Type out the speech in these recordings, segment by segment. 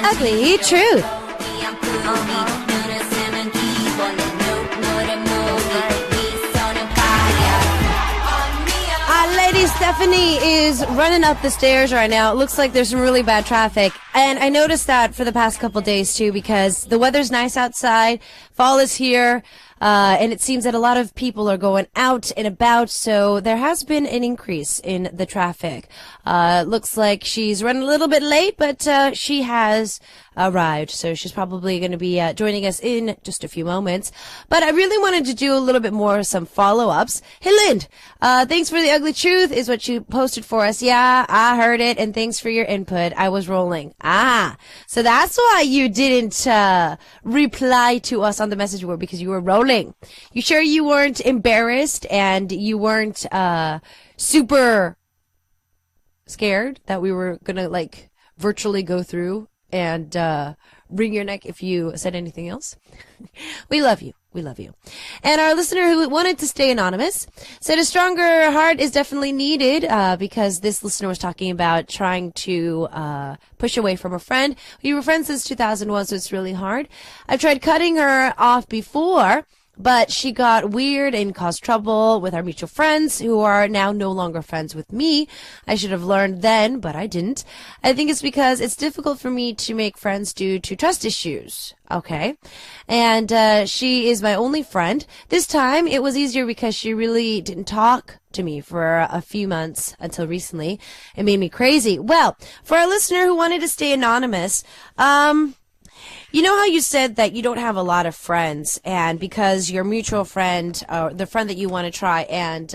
Ugly Truth. Lady Stephanie is running up the stairs right now. It looks like there's some really bad traffic. And I noticed that for the past couple days, too, because the weather's nice outside. Fall is here. And it seems that a lot of people are going out and about, so there has been an increase in the traffic. Looks like she's running a little bit late, but she has arrived, so she's probably going to be joining us in just a few moments. But I really wanted to do a little bit more, some follow-ups. Hey, Lind, thanks for the ugly truth is what you posted for us. Yeah, I heard it, and thanks for your input. I was rolling. So that's why you didn't reply to us on the message board, because you were rolling. You sure you weren't embarrassed and you weren't super scared that we were gonna like virtually go through and wring your neck if you said anything else? We love you. We love you. And our listener who wanted to stay anonymous said a stronger heart is definitely needed because this listener was talking about trying to push away from a friend. We were friends since 2001, so it's really hard. I've tried cutting her off before, but she got weird and caused trouble with our mutual friends who are now no longer friends with me. I should have learned then, but I didn't. I think it's because it's difficult for me to make friends due to trust issues. Okay. And she is my only friend. This time it was easier because she really didn't talk to me for a few months until recently. It made me crazy. Well, for our listener who wanted to stay anonymous, you know how you said that you don't have a lot of friends, and because your mutual friend, or the friend that you want to try and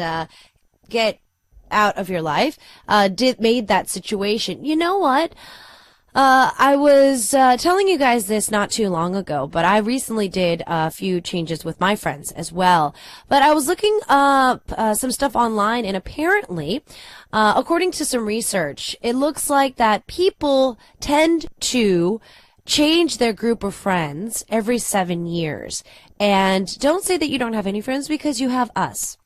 get out of your life, made that situation. You know what? I was telling you guys this not too long ago, but I recently did a few changes with my friends as well. But I was looking up some stuff online, and apparently, according to some research, it looks like that people tend to change their group of friends every 7 years. And don't say that you don't have any friends, because you have us.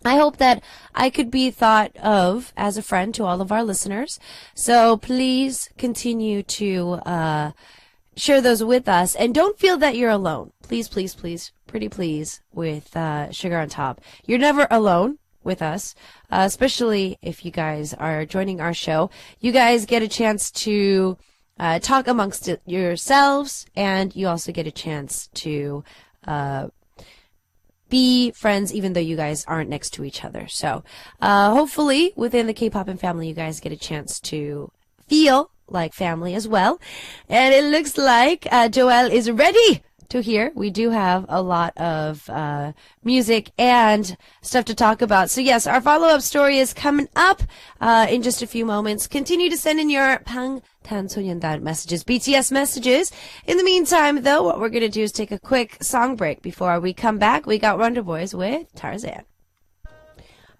I hope that I could be thought of as a friend to all of our listeners. So please continue to share those with us. And don't feel that you're alone. Please, please, please, pretty please, with sugar on top. You're never alone with us, especially if you guys are joining our show. You guys get a chance to talk amongst yourselves, and you also get a chance to be friends even though you guys aren't next to each other. So hopefully within the K-poppin family you guys get a chance to feel like family as well. And it looks like Joelle is ready to hear. We do have a lot of music and stuff to talk about. So yes, our follow-up story is coming up in just a few moments. Continue to send in your 방탄소년단 messages, BTS messages. In the meantime, though, what we're going to do is take a quick song break. Before we come back, we got Wonder Boys with Tarzan.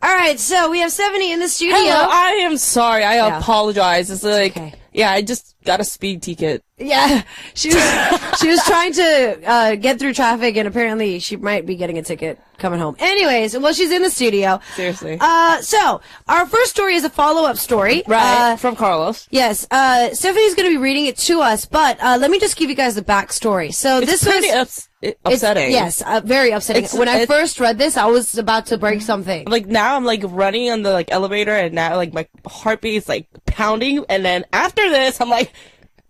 All right, so we have 70 in the studio. Hello, I am sorry. I apologize. It's like, okay. Yeah, I just got a speed ticket. Yeah, she was trying to get through traffic, and apparently she might be getting a ticket coming home. Anyways, well, she's in the studio. Seriously. So our first story is a follow-up story. Right, from Carlos. Yes. Stephanie's going to be reading it to us, but let me just give you guys the backstory. So It's this pretty was upsetting. yes, very upsetting. When I first read this, I was about to break something. Like now, I'm like running on the like elevator, and now like my heartbeat is like pounding, and then after this, I'm like,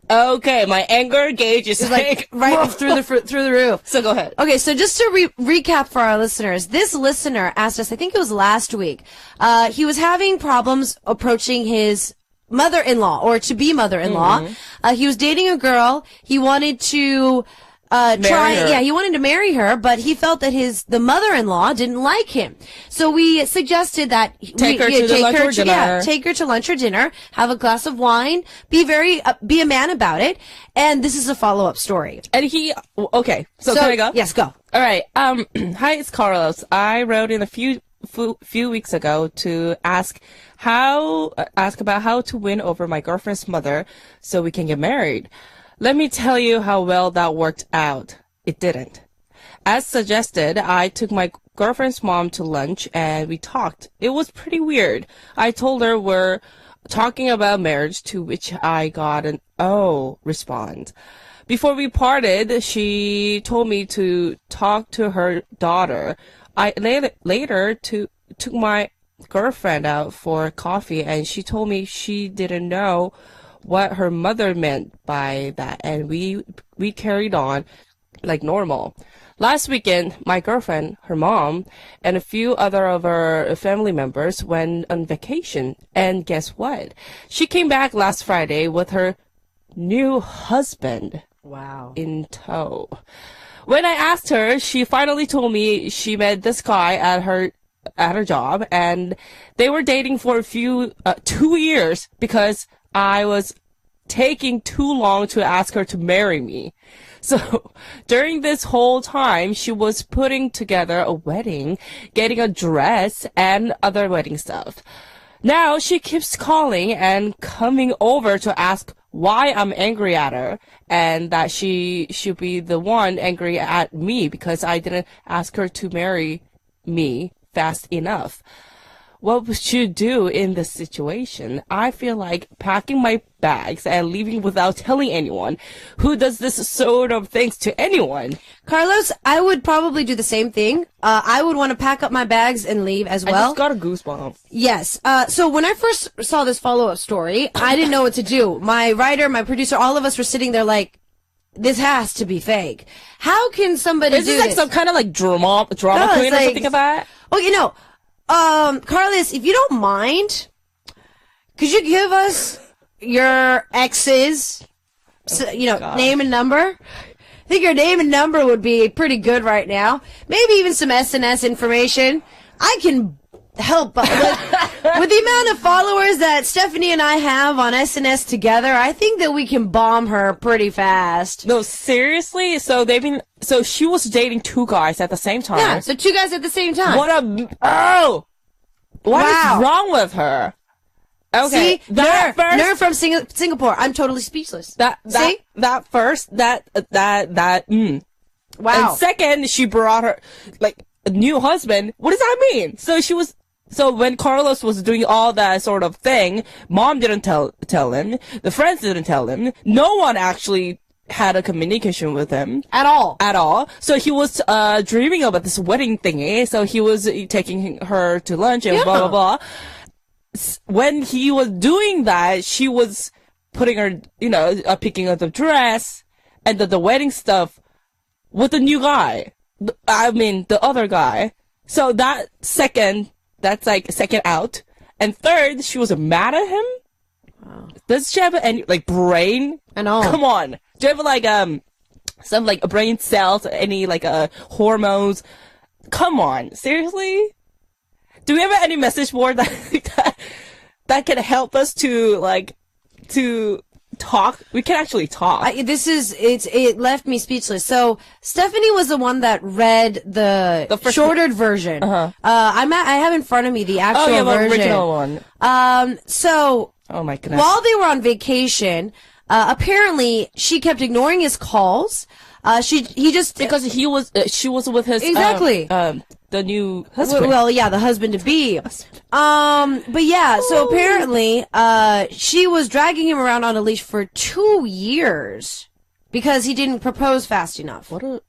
okay, my anger gauge is like right through the roof. So go ahead. Okay, so just to recap for our listeners, this listener asked us, I think it was last week, he was having problems approaching his mother-in-law, or to-be mother-in-law. Mm-hmm. He was dating a girl. He wanted to he wanted to marry her, but he felt that the mother-in-law didn't like him. So we suggested that take her to lunch or dinner, have a glass of wine, be a man about it. And this is a follow-up story. And okay. So can I go? Yes, go. All right. Hi, it's Carlos. I wrote in a few weeks ago to ask about how to win over my girlfriend's mother so we can get married. Let me tell you how well that worked out. It didn't. As suggested, I took my girlfriend's mom to lunch and we talked. It was pretty weird. I told her we're talking about marriage, to which I got an "oh" response. Before we parted, she told me to talk to her daughter. I later took my girlfriend out for coffee, and she told me she didn't know what her mother meant by that, and we carried on like normal. Last weekend, my girlfriend, her mom, and a few other of her family members went on vacation. And guess what? She came back last Friday with her new husband. Wow. In tow. When I asked her, she finally told me she met this guy at her job, and they were dating for 2 years because I was taking too long to ask her to marry me. So during this whole time, she was putting together a wedding, getting a dress, and other wedding stuff. Now she keeps calling and coming over to ask why I'm angry at her, and that she should be the one angry at me because I didn't ask her to marry me fast enough. What would you do in this situation? I feel like packing my bags and leaving without telling anyone. Who does this sort of things to anyone? Carlos, I would probably do the same thing. I would want to pack up my bags and leave as well. I just got a goosebump. Yes. So when I first saw this follow-up story, I didn't know what to do. My writer, my producer, all of us were sitting there like, this has to be fake. How can somebody do this? Is this like some kind of like drama queen or something like that? Oh, you know, Carlos, if you don't mind, could you give us your ex's, name and number? I think your name and number would be pretty good right now. Maybe even some SNS information. I can help. With the amount of followers that Stephanie and I have on SNS together, I think that we can bomb her pretty fast. No, seriously? So she was dating 2 guys at the same time. Yeah, so 2 guys at the same time. What is wrong with her? Okay. See? Nerve from Singapore. I'm totally speechless. Wow. Wow. And second, she brought her, like, a new husband. What does that mean? So when Carlos was doing all that sort of thing, mom didn't tell him, the friends didn't tell him, no one actually had a communication with him. At all. So he was dreaming about this wedding thingy, so he was taking her to lunch and blah, blah, blah. When he was doing that, she was putting her, picking up the dress and the wedding stuff with the new guy. The other guy. So that's like second out. And third, she was mad at him. Wow. Does she have any, like, brain? I know. Come on. Do you have, like, some, like, brain cells, any, like, hormones? Come on. Seriously? Do we have any message board that can help us to talk? We can actually talk. It left me speechless. So Stephanie was the one that read the shortened version. Uh-huh. I have in front of me the actual version. The original one. Oh my goodness. While they were on vacation, apparently she kept ignoring his calls. Because she was with his exactly the new husband. Well, yeah, the husband to be. But yeah, so apparently she was dragging him around on a leash for 2 years because he didn't propose fast enough. One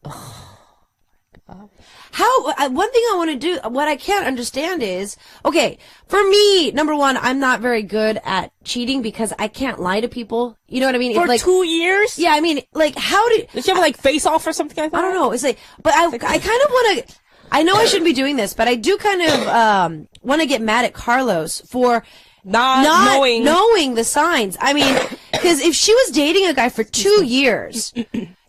thing I want to do, what I can't understand is, okay, for me, number one, I'm not very good at cheating because I can't lie to people. You know what I mean? For 2 years? Yeah, I mean, like, did she have, like, face off or something like that? I don't know. It's like, but I kind of want to, I know I shouldn't be doing this, but I do kind of, want to get mad at Carlos for not knowing the signs. I mean, because if she was dating a guy for 2 years,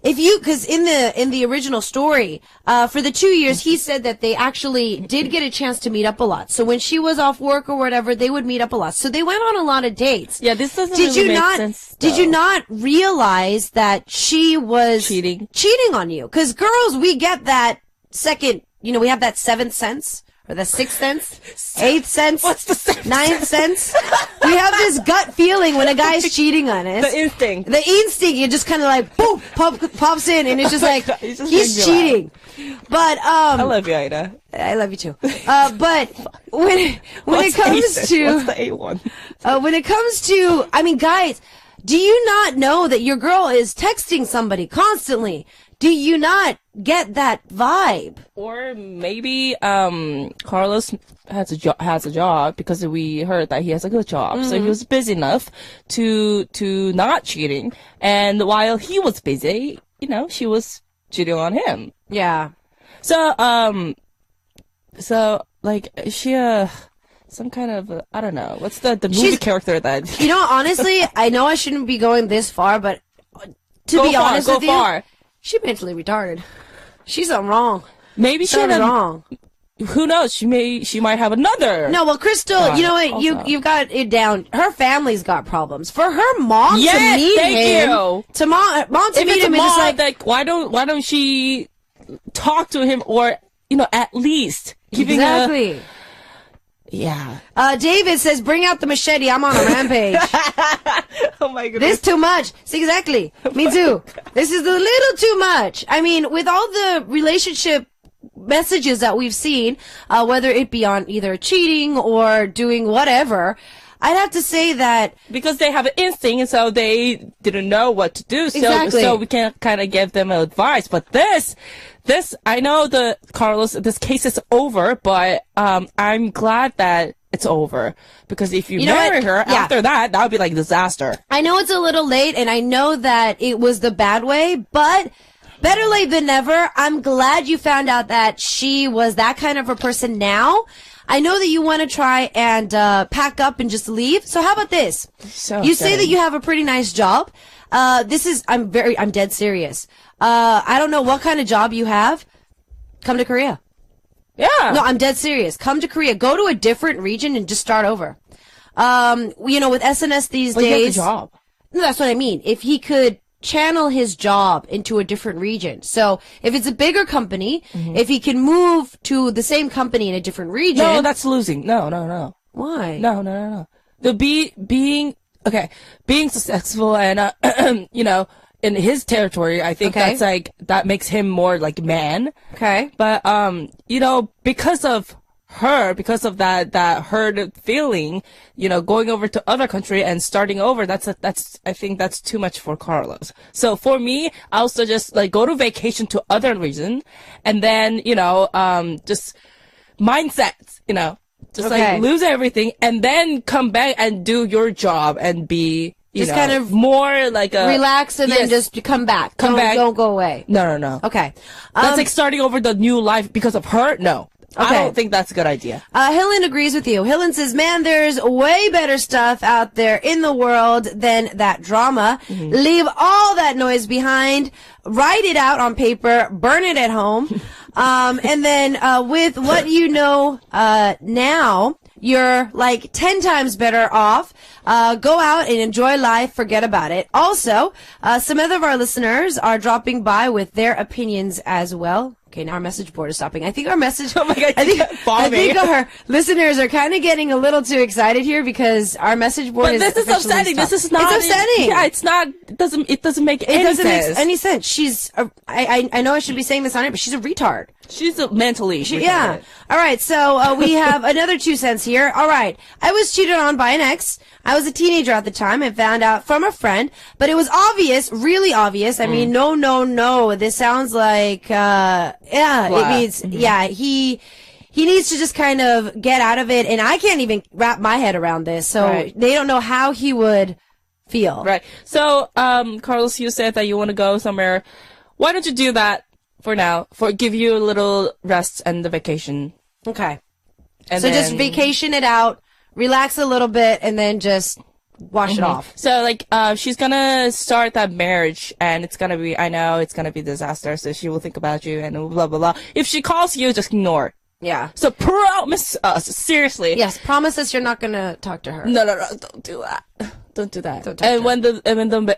because in the original story, for the 2 years, he said that they actually did get a chance to meet up a lot. So when she was off work or whatever, they would meet up a lot. So they went on a lot of dates. Yeah, this doesn't really make sense. Did you not realize that she was cheating on you? Because girls, we get that second, we have that 7th sense. Or the 6th sense? 8th sense? What's the 7th ninth sense? We have this gut feeling when a guy's cheating on us. The instinct. It just kind of like, boom, pops in, and it's just like, he's cheating. But, I love you, Aida. I love you too. But when it comes to... What's the A1? When it comes to, I mean, guys, do you not know that your girl is texting somebody constantly? Do you not get that vibe? Or maybe Carlos has a job because we heard that he has a good job, so he was busy enough to not cheating. And while he was busy, you know, she was cheating on him. Yeah. So like she some kind of I don't know, what's the movie character that you know, honestly, I know I shouldn't be going this far, but to be honest with you, she's mentally retarded. She's something wrong. Maybe something wrong. Who knows? She might have another. No, well, Crystal, you know what? You've got it down. Her family's got problems. For her mom to meet him, mom to meet him, is just like why don't she talk to him, or you know, at least giving exactly. Yeah. David says, "Bring out the machete. I'm on a rampage." Oh my goodness. This too much. See, exactly. Me too. This is a little too much. I mean, with all the relationship messages that we've seen, whether it be on either cheating or doing whatever, I'd have to say that because they have an instinct, and so they didn't know what to do. So we can kind of give them advice. But this, I know Carlos, this case is over, but I'm glad that it's over, because if you marry her after that would be like disaster. I know it's a little late, and I know that it was the bad way, but better late than never. I'm glad you found out that she was that kind of a person now. I know that you want to try and pack up and just leave. So how about this? You say that you have a pretty nice job. I'm dead serious. I don't know what kind of job you have. Come to Korea. Yeah. No, I'm dead serious. Come to Korea. Go to a different region and just start over. You know, with SNS these days. He has a job. No, that's what I mean. If he could channel his job into a different region. So if it's a bigger company, if he can move to the same company in a different region. No, that's losing. No. Why? No. Being successful and, you know, in his territory, I think that's like, that makes him more like man. Okay. But, you know, because of that hurt feeling, you know, going over to other country and starting over, I think that's too much for Carlos. So for me, I also just like go to vacation to other region, and then, you know, just mindset, you know, just like lose everything and then come back and do your job and be, just kind of more like a relax and then just come back. Don't go away. No. Okay. That's like starting over the new life because of her. No. Okay. I don't think that's a good idea. Hillen agrees with you. Hillen says, man, there's way better stuff out there in the world than that drama. Leave all that noise behind. Write it out on paper. Burn it at home. And then with what you know now, you're like 10 times better off. Go out and enjoy life. Forget about it. Also, some other of our listeners are dropping by with their opinions as well. Okay, now our message board is stopping. I think our message. Oh my God! I think our listeners are kind of getting a little too excited here because our message board is. But this is upsetting. Stopped. This is not. It's upsetting. Yeah, it's not. It doesn't make any sense. It doesn't make any sense. She's. I know I should be saying this on it, but she's a retard. She's mentally. Yeah. All right. So we have another 2 cents here. All right. I was cheated on by an ex. I was a teenager at the time and found out from a friend, but it was obvious, really obvious. I mean, no. This sounds like, it means, he needs to just kind of get out of it. And I can't even wrap my head around this. So they don't know how he would feel. Right. So, Carlos, you said that you want to go somewhere. Why don't you do that for now? Give you a little rest and the vacation. Okay. And so just vacation it out. Relax a little bit and then just wash it off. So, like, she's gonna start that marriage and it's gonna be, I know it's gonna be a disaster, so she will think about you and blah, blah, blah. If she calls you, just ignore. Yeah. So promise us, seriously. Yes, promise us you're not gonna talk to her. No, don't do that. Don't do that. And when the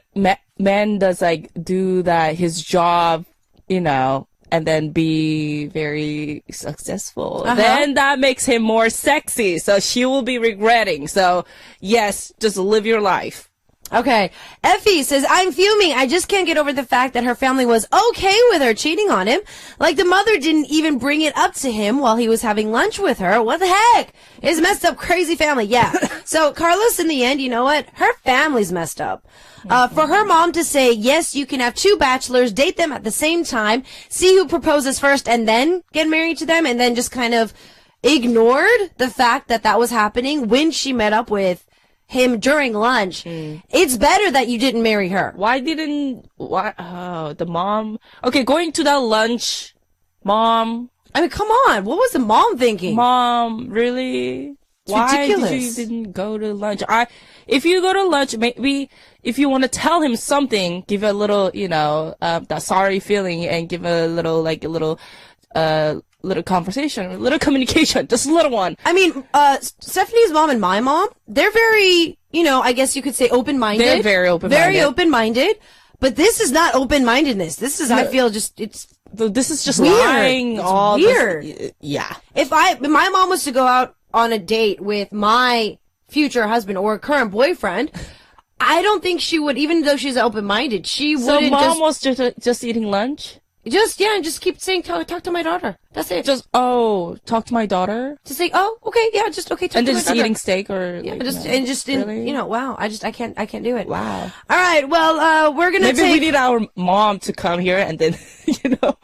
man does, like, do that, his job, you know, and then be very successful, then that makes him more sexy. So she will be regretting. So yes, just live your life. Okay. Effie says, I'm fuming. I just can't get over the fact that her family was okay with her cheating on him. Like the mother didn't even bring it up to him while he was having lunch with her. What the heck? It's messed up, crazy family. Yeah. So Carlos, in the end, you know what? Her family's messed up. For her mom to say, yes, you can have 2 bachelors, date them at the same time, see who proposes first, and then get married to them, and then just kind of ignored the fact that that was happening when she met up with him during lunch. It's better that you didn't marry her. The mom? Okay, going to that lunch, mom. I mean, come on. What was the mom thinking? Mom, really? Why ridiculous. didn't go to lunch? If you go to lunch, maybe if you want to tell him something, give a little, that sorry feeling and give a little conversation, a little communication, just a little one. I mean, Stephanie's mom and my mom, they're very, I guess you could say open-minded. They're very open-minded. Very open-minded. But this is not open-mindedness. This is, I feel, this is just weird. lying. It's weird. Yeah. If my mom was to go out on a date with my future husband or current boyfriend, I don't think she would, even though she's open-minded, she wouldn't So mom was just eating lunch? Just keep saying, talk to my daughter. That's it. Talk to my daughter? Just say, oh, okay, yeah, just, okay, talk to my daughter. And just eating steak or, really? Wow, I can't do it. Wow. All right, well, we're gonna Maybe we need our mom to come here and then, to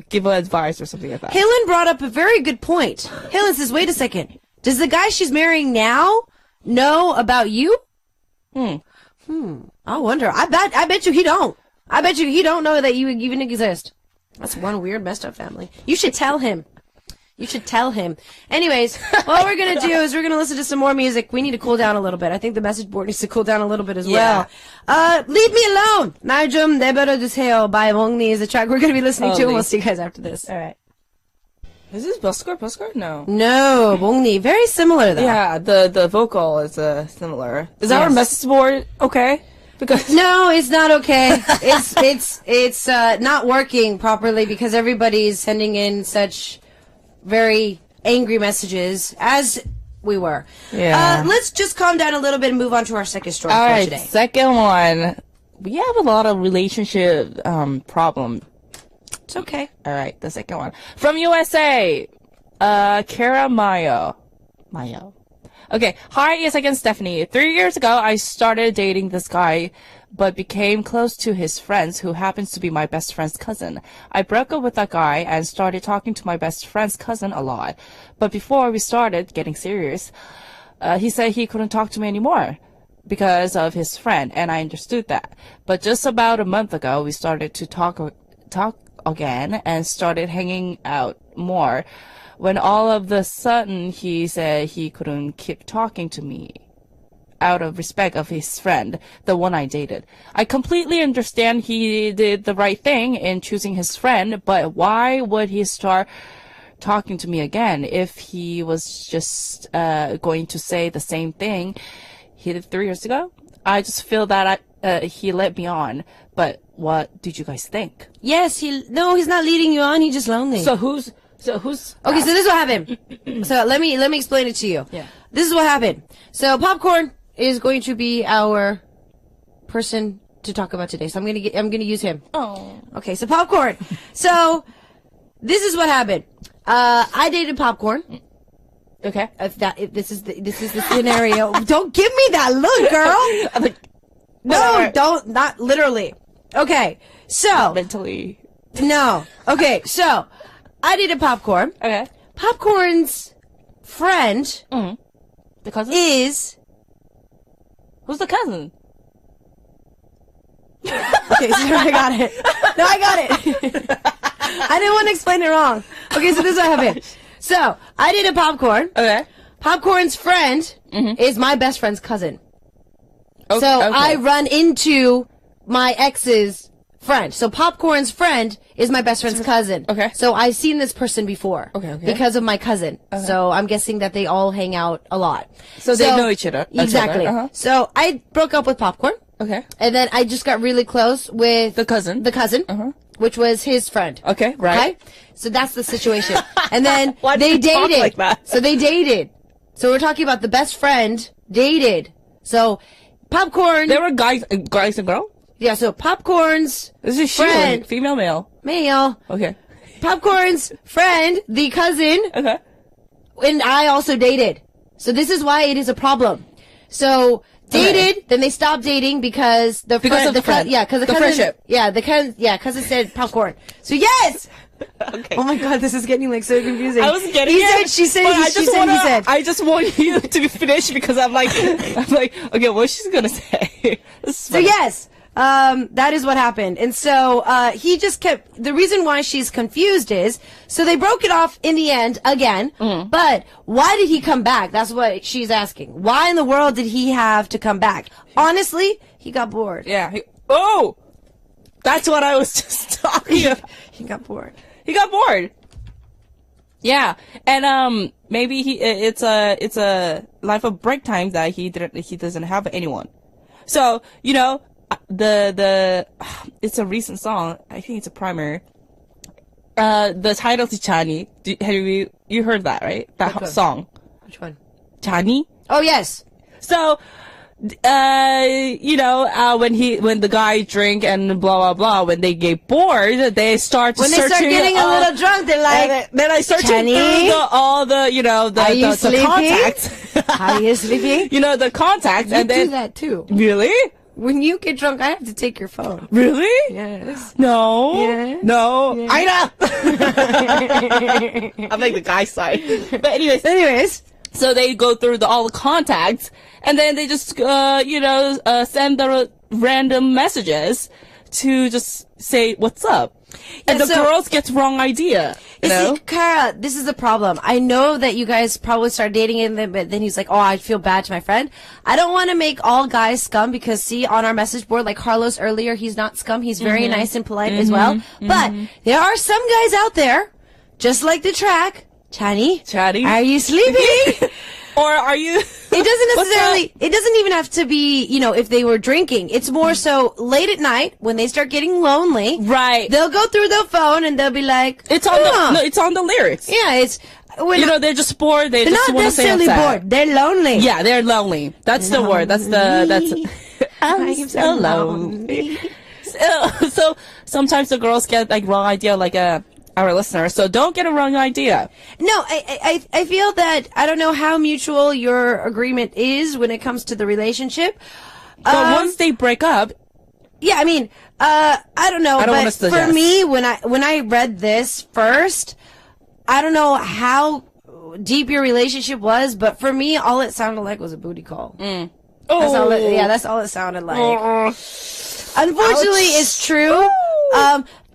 give her advice or something like that. Helen brought up a very good point. Helen says, wait a second. Does the guy she's marrying now know about you? I wonder. I bet you he don't. I bet you he don't know that you even exist. That's one weird messed up family. You should tell him. Anyways, what we're going to do is we're going to listen to some more music. We need to cool down a little bit. I think the message board needs to cool down a little bit as well. Leave me alone. 날 좀 내버려 두세요 by Mongni is the track we're going to be listening to, and we'll see you guys after this. All right. Is this Busker? No. No, Mongni. Very similar though. Yeah, the vocal is similar. Is our message board okay? Because no, it's not okay. It's not working properly because everybody's sending in such very angry messages as we were. Yeah. Let's just calm down a little bit and move on to our second story All for right, today. Second one. We have a lot of relationship problem. It's okay. All right, the second one from USA. Kara Mayo. Okay, hi, it's again Stephanie. 3 years ago, I started dating this guy, but became close to his friends, who happens to be my best friend's cousin. I broke up with that guy and started talking to my best friend's cousin a lot. But before we started getting serious, he said he couldn't talk to me anymore because of his friend, and I understood that. But just about a month ago, we started to talk again and started hanging out more. When all of a sudden he said he couldn't keep talking to me out of respect of his friend, the one I dated. I completely understand he did the right thing in choosing his friend, but why would he start talking to me again if he was just going to say the same thing he did 3 years ago? I just feel that he led me on. But what did you guys think? Yes, he's not leading you on. He's just lonely. So who's Okay, so this is what happened. So let me explain it to you. Yeah. This is what happened. So Popcorn is going to be our person to talk about today. So I'm gonna use him. Oh. Okay, so Popcorn. So this is what happened. I dated Popcorn. Okay. If this is the scenario. Don't give me that look, girl. I'm like, no, don't, not literally. Okay, so mentally. No. Okay, so I dated Popcorn. Okay. Popcorn's friend The cousin? is... Who's the cousin? Okay, so I got it. No, I got it. I didn't want to explain it wrong. Okay, so this is what happened. So, I dated Popcorn. Okay. Popcorn's friend is my best friend's cousin. Okay, So, okay. I run into my ex's friend. So, Popcorn's friend is my best friend's cousin. Okay. So, I've seen this person before. Okay. Because of my cousin. So, I'm guessing that they all hang out a lot. So they know each other. Exactly. Uh-huh. So, I broke up with Popcorn. Okay. And then I just got really close with The cousin. which was his friend. Okay, right. Okay? So that's the situation. And then Why do they you talk dated. like that? So they dated. So we're talking about the best friend dated. So Popcorn. There were guys and girls? Yeah, so Popcorn's This is she, friend. female, male. Male. Okay. Popcorn's friend, the cousin, Okay. and I also dated. So this is why it is a problem. So dated, then they stopped dating because the friend, because the cousin, friendship. cousin said Popcorn. So yes. Okay. Oh my god, this is getting like so confusing. I was getting he it. said, she said, but he said. I just want you to finish because I'm like, okay, what's she gonna say? So yes, that is what happened. And so, he just kept, the reason why she's confused is, so they broke it off in the end again, but why did he come back? That's what she's asking. Why in the world did he have to come back? Honestly, he got bored. Yeah. That's what I was just talking about. He got bored. He got bored. Yeah, and maybe it's a life of break time that he doesn't have anyone. So it's a recent song. I think it's a primer. The title is Chani. Have you heard that, right? That song. Which one? Chani. Oh yes. So. When the guy drink and blah blah blah, when they get bored, they start when they start getting a little drunk, they're like, then I start Chani? through all the the contacts. Are you sleeping? The contacts, You and then do that too. Really? When you get drunk, I have to take your phone. Really? Yes. No. Yes. No. Yes. I know. I'm like the guy side. But anyways. So they go through all the contacts, and then they just, send the random messages to just say, what's up? And the girls get the wrong idea. You know? See, Kara, this is the problem. I know that you guys probably start dating him, but then he's like, oh, I feel bad to my friend. I don't want to make all guys scum because, see, on our message board, like Carlos earlier, he's not scum. He's very nice and polite as well. But there are some guys out there, just like the track, Chani, are you sleeping? Or are you? It doesn't necessarily, it doesn't even have to be, if they were drinking. It's more so late at night when they start getting lonely. Right. They'll go through their phone and they'll be like, it's on it's on the lyrics. Yeah, it's, they're just bored. They're just not necessarily bored. They're lonely. Yeah, they're lonely. That's the word. That's I'm so lonely. So sometimes the girls get like wrong idea, like our listeners. So don't get a wrong idea. No, I feel that I don't know how mutual your agreement is when it comes to the relationship. But once they break up, yeah, I mean, I don't know. I don't want to but suggest. For me, when I read this first, I don't know how deep your relationship was, but for me, all it sounded like was a booty call. Oh, That's all it sounded like. Unfortunately, it's true.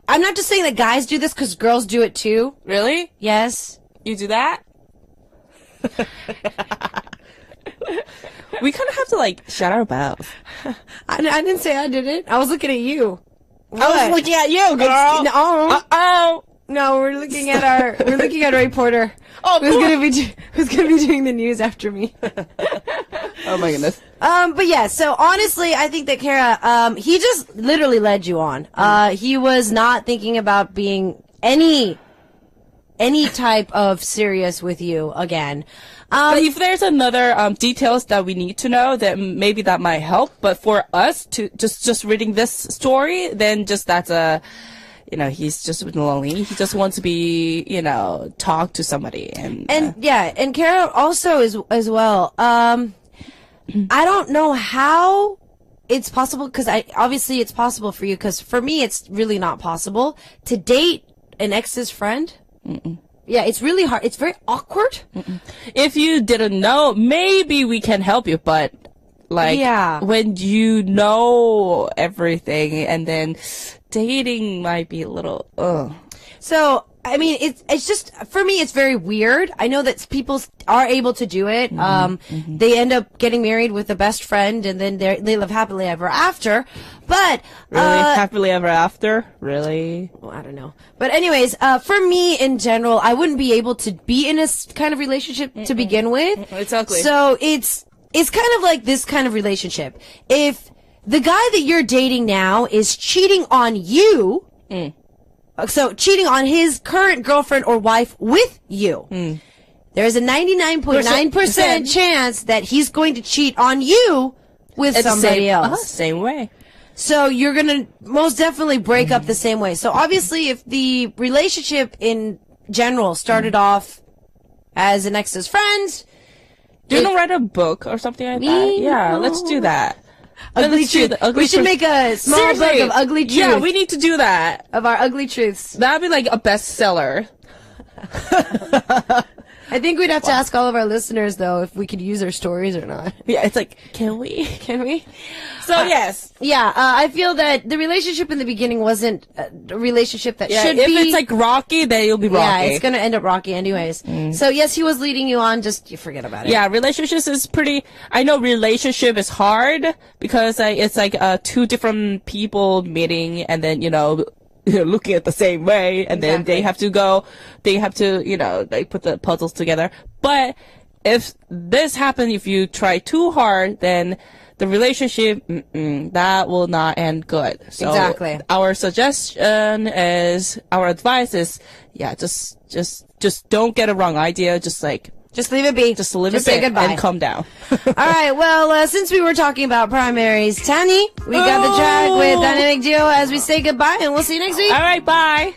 I'm not just saying that guys do this because girls do it too. Really? Yes. You do that? We kind of have to like shut our mouths. I didn't say I did it. I was looking at you. I was looking at you, girl. No, we're looking at our reporter. Oh, who's gonna be doing the news after me? Oh my goodness. But yeah. So honestly, I think that Kara, he just literally led you on. He was not thinking about being any type of serious with you again. But if there's another details that we need to know, that maybe that might help. But for us to just reading this story, then just that's a. He's just lonely. He just wants to be, talk to somebody. And Kara also as well. I don't know how it's possible because obviously it's possible for you because for me it's really not possible to date an ex's friend. Yeah, it's really hard. It's very awkward. If you didn't know, maybe we can help you, but when you know everything and then dating might be a little So I mean it's just for me it's very weird. I know that people are able to do it. They end up getting married with a best friend and then they live happily ever after. But really happily ever after? Really? Well, I don't know. But anyways, for me in general, I wouldn't be able to be in a kind of relationship to begin with. Exactly. So it's kind of like this kind of relationship. If the guy that you're dating now is cheating on you, so cheating on his current girlfriend or wife with you, there's a 99.9% chance that he's going to cheat on you with It's the somebody same, else. Same way. So you're gonna most definitely break up the same way. So obviously, if the relationship in general started off as an ex's friend, Do you want to write a book or something like that? Yeah, let's do that. ugly Let's do truth. the ugly We should truth. make a small book of ugly truth. Yeah, we need to do that. of our ugly truths. That'd be like a bestseller. I think we'd have to ask all of our listeners though if we could use our stories or not. Yeah, it's like, can we? Can we? So yes. Yeah, I feel that the relationship in the beginning wasn't a relationship that Yeah, should if be. it's like rocky, then you'll be rocky. Yeah, it's gonna end up rocky anyways. So yes, he was leading you on. Just you forget about it. Yeah, relationships is pretty. I know relationship is hard because it's like two different people meeting and then looking at the same way, and then Exactly. they have to like put the puzzles together. But if this happens, if you try too hard, then the relationship that will not end good. So Exactly. our advice is, yeah, just don't get a wrong idea. Just Just leave it be. Just live Just it say bit goodbye. and calm down. All right. Well, since we were talking about primaries, Tani, we got the track with Dynamic Duo as we say goodbye, and we'll see you next week. All right, bye.